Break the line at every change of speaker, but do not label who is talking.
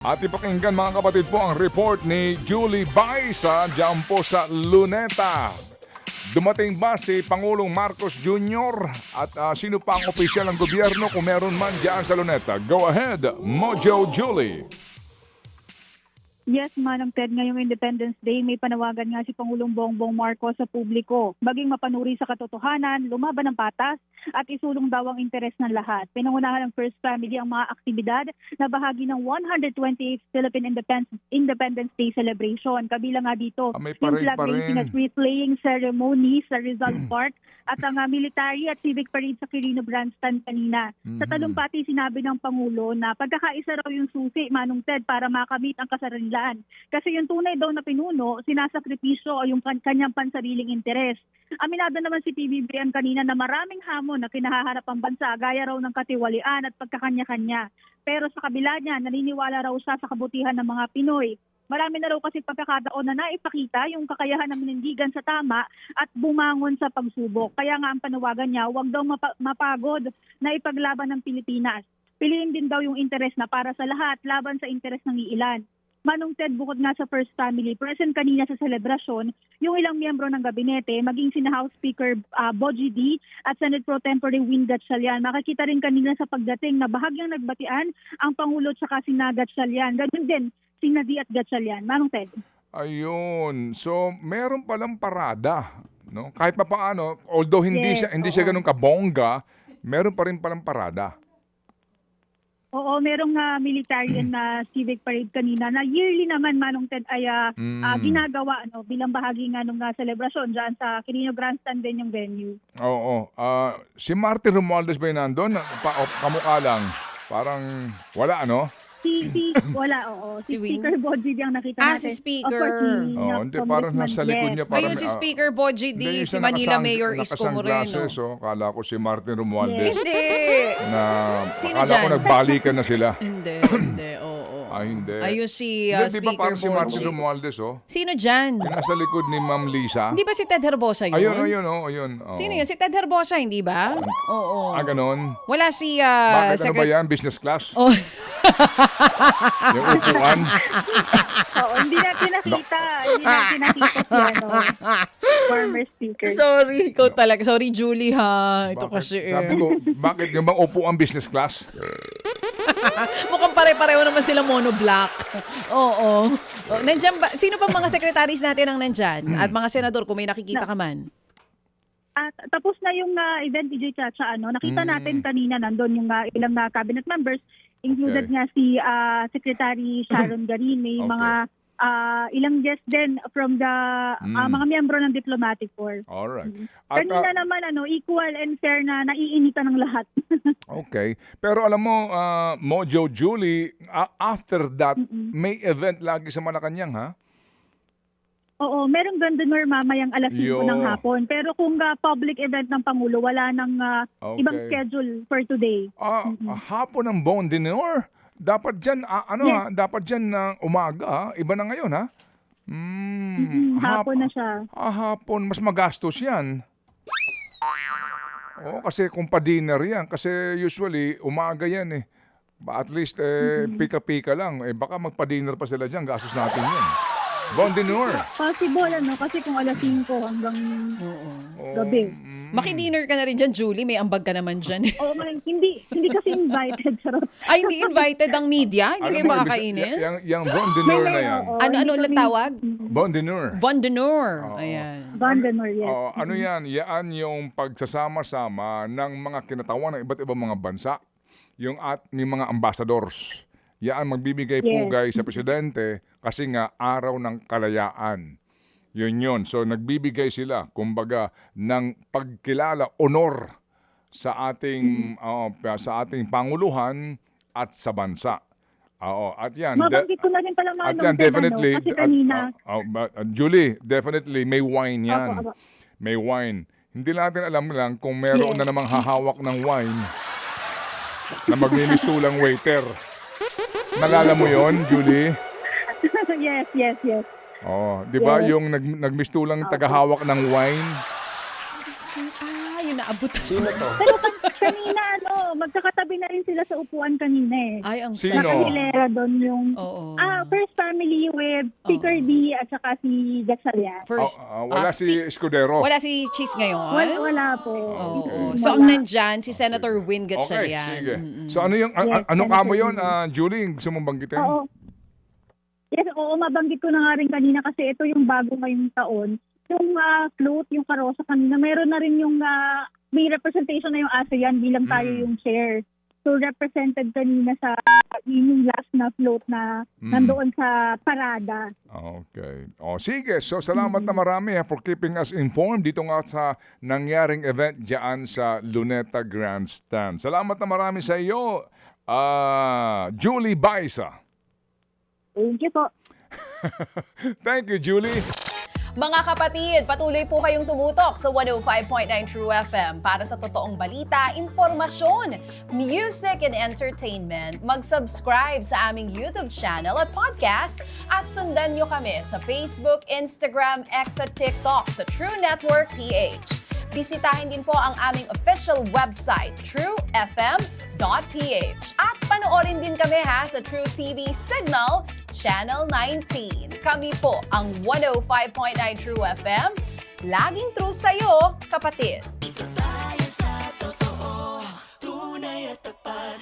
At ipakinggan mga kapatid po ang report ni Julie Baisa dyan po sa Luneta. Dumating ba si Pangulong Marcos Jr. at sino pa ang opisyal ng gobyerno kung meron man dyan sa Luneta? Go ahead, Mojo Julie.
Yes, Manang Ted, ngayong Independence Day, may panawagan nga si Pangulong Bongbong Marcos sa publiko. Maging mapanuri sa katotohanan, lumaban ng patas, at isulong daw ang interes ng lahat. Pinangunahan ng First Family ang mga aktibidad na bahagi ng 128th Philippine Independence Day celebration. Kabilang nga dito, yung flag raising at wreath-laying ceremony sa Rizal Park at ang military at civic parade sa Quirino Grandstand kanina. Sa talumpati, sinabi ng Pangulo na pagkakaisa raw yung susi, Manong Ted, para makamit ang kasarilan. Kasi yung tunay daw na pinuno, sinasakripisyo o yung kanyang pansariling interes. Aminado naman si PBBM kanina na maraming hamon na kinahaharap ang bansa gaya raw ng katiwalian at pagkakanya-kanya. Pero sa kabila niya, naniniwala raw siya sa kabutihan ng mga Pinoy. Marami na raw kasi pagkakataon na naipakita yung kakayahan ng manindigan sa tama at bumangon sa pagsubok. Kaya nga ang panawagan niya, huwag daw mapagod na ipaglaban ng Pilipinas. Piliin din daw yung interes na para sa lahat, laban sa interes ng iilan. Manong Ted, bukod nga sa First Family, present kanina sa selebrasyon yung ilang miyembro ng gabinete, maging sina House Speaker Bogie D at Senate Pro Tempore Win Gatchalian. Makikita rin kanina sa pagdating na bahagyang nagbatian ang Pangulo at saka sina Gatchalian. Ganun din, sina D at Gatchalian. Manong Ted.
Ayun. So, meron palang parada, no? Kahit pa paano, although hindi siya ganun kabongga, meron pa rin palang parada.
Oo, merong military and civic parade kanina na yearly naman, Manong Ted, ay ginagawa bilang bahagi nga nung selebrasyon dyan sa Quirino Grandstand din yung venue.
Oo. Si Martin Romualdez ba yun nandun? Kamukha lang. Parang wala, ano?
Wala, oo. Si
Si
Speaker Bogie D ang nakita natin.
si Speaker.
Of course,
Hindi, parang nasa likod niya. Parang,
Ayun si Speaker Bogie D, si Manila Mayor Isko Moreno.
So, kala ko si Martin Romualdez.
Hindi.
Na,
Sino
akala ko
dyan?
nagbalikan na sila.
Hindi, oo.
Hindi.
Ayun si
Hindi, di ba
Speaker
parang si Martin
Bogie.
Romualdez, oh?
Sino dyan?
Yung nasa likod ni Ma'am Lisa.
Hindi ba si Ted Herbosa yun?
Ayun. Oh.
Sino yun? Si Ted Herbosa, hindi ba? Oo.
Ganon.
Wala si...
Bakit ano ba yan? Business class?
Oh.
Yung upuan?
Oo, hindi natin nakita. Hindi natin nakita si former speaker.
Sorry, ikaw talaga. Sorry, Julie, ha. Ito
Bakit?
kasi
Sabi ko, bakit yung bang upuan business class?
Mukhang pare-pareho naman sila mono-black. Oo. Nandyan ba? Sino pa mga secretaries natin ang nandyan? At mga senador, kung may nakikita ka man?
At tapos na yung event, DJ Chacha, nakita natin kanina nandun yung ilang cabinet members, included nga si Secretary Sharon Garin, may mga ilang guests din from the mga miyembro ng diplomatic corps.
Alright.
Kanina naman equal and fair na naiinitan ng lahat.
Okay. Pero alam mo, Mojo Julie, after that, may event lagi sa Malacanang, ha?
Oo, merong gandunor mamayang alas 5 ng hapon. Pero kung public event ng Pangulo, wala nang ibang schedule for today.
Hapon ng Bon Dinner? Dapat dyan, dapat dyan ng umaga, ha? Iba na ngayon, ha?
Hapon na siya.
Hapon, mas magastos yan. Oo, kasi kung pa-dinner yan, kasi usually, umaga yan, eh. At least, pika-pika lang. Baka magpa-dinner pa sila dyan, gastos natin yan. Bon Dinner.
Possible, kasi kung alas 5 hanggang gabi.
Maki-dinner ka na rin dyan, Julie. May ambag ka naman dyan.
Oo, hindi kasi invited. Charot.
Ay, hindi invited ang media? Hindi kayo makakainin?
Yung Bon Dinner na yan.
Ano ulit tawag?
Bon Dinner.
Von Denor. Ayan.
Gandunor, yes.
Ano yan? Yan yung pagsasama-sama ng mga kinatawan ng iba't ibang mga bansa. Yung mga ambassadors. Yan magbibigay pugay sa presidente kasi nga araw ng kalayaan. Yun. So nagbibigay sila, kumbaga, ng pagkilala, honor sa ating panguluhan at sa bansa. At yan.
Mabanggit ko na rin pala
At yan, definitely.
kasi kanina.
Julie, definitely, may wine yan.
Apo.
May wine. Hindi natin alam lang kung meron na namang hahawak ng wine na magnimistulang waiter. Nalala mo yon, Julie?
Yes.
Di ba yung nagmistulang tagahawak ng wine?
Yung naabot.
Sino to?
Kanina, magkakatabi na rin sila sa upuan kanina eh.
Ay, ang
Sino?
Sa Hilera doon yung
Oo.
first family with Speaker D at saka si Gatchalian.
First,
Wala si Escudero.
wala si Cheese ngayon?
Wala po.
Oo.
Wala.
So, ang nandyan, si Senator Win
Okay,
Gatchalian.
sige. So ano yung
Yes,
ano
Senator
kamo yon,
Win.
Julie? Gusto mong banggitin?
Oo. Yes, oo, mabanggit ko na nga rin kanina kasi ito yung bago ngayong taon. Yung float, yung karosa kanina, meron na rin yung may representation na yung ASEAN bilang tayo yung chair. So represented kanina sa yung last na float na nandoon sa parada.
Okay. Sige. So, salamat na marami for keeping us informed dito nga sa nangyaring event diyan sa Luneta Grandstand. Salamat na marami sa iyo, Julie Baisa.
Thank you po.
Thank you, Julie.
Mga kapatid, patuloy po kayong tumutok sa 105.9 True FM para sa totoong balita, impormasyon, music and entertainment. Mag-subscribe sa aming YouTube channel at podcast at sundan nyo kami sa Facebook, Instagram, X at TikTok sa True Network PH. Bisitahin din po ang aming official website, truefm.ph. At panoorin din kami sa True TV Signal, Channel 19. Kami po ang 105.9 True FM. Laging true sa'yo, kapatid.